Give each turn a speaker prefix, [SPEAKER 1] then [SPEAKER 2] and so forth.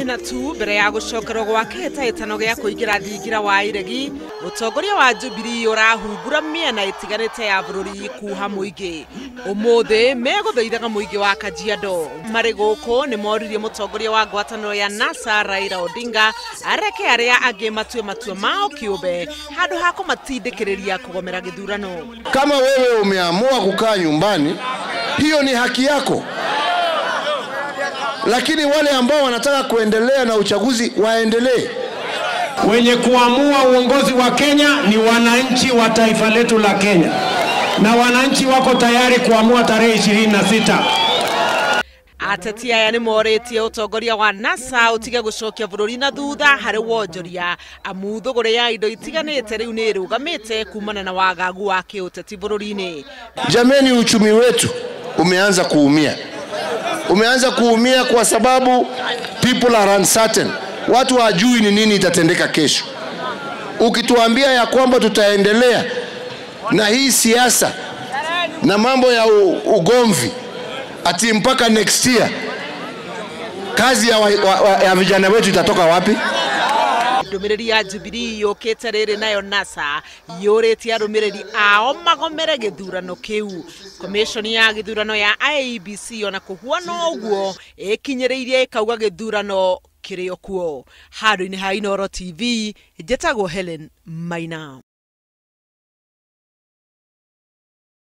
[SPEAKER 1] mena tu mbere ya gucokerwo gwa kihitaitano gia kuingira thingira wa iregi utongoria wa Jubilee urahungura miena itiganite ya bururi kuha muingi umuthi meguthaithaga muingi wa Kajiado mari guku ni moririe mutongoria wa ngwataniro ya NASA Raila Odinga areke aria angi matue matua mao kiumbe handu ha kumatindikiriria kugomera githurano.
[SPEAKER 2] Kama wewe umeamua kukaa nyumbani, hiyo ni haki yako. Lakini wale ambao wanataka kuendelea na uchaguzi waendelee.
[SPEAKER 3] Wenye kuamua uongozi wa Kenya ni wananchi wa taifa letu la Kenya. Na wananchi wako tayari kuamua tarehe 26.
[SPEAKER 1] Atetia yani moretie utongoria wa NASA utige gucokia bururi na thutha hari wonjoria amuthugure ya indo itiganite riu ni rugamite kumana na wagagu wa kiuteti bururi-ini.
[SPEAKER 2] Jameni, uchumi wetu umeanza kuumia. Umeanza kuumia kwa sababu people are uncertain. Watu hawajui ni nini itatendeka kesho. Ukituambia ya kwamba tutaendelea na hii siasa na mambo ya ugomvi ati mpaka next year, kazi ya vijana wetu itatoka wapi?
[SPEAKER 1] Ndumiriri ya Jubilee yokete riri nayo NASA yuriti arumiriri ao magomere githurano kiu. Commission ya githurano ya IEBC ona kuhuana uguo ikinyiriirie ikauga githurano kirio kuo. Handu-ini ha Inooro TV, njĩtagwo Helen Maina.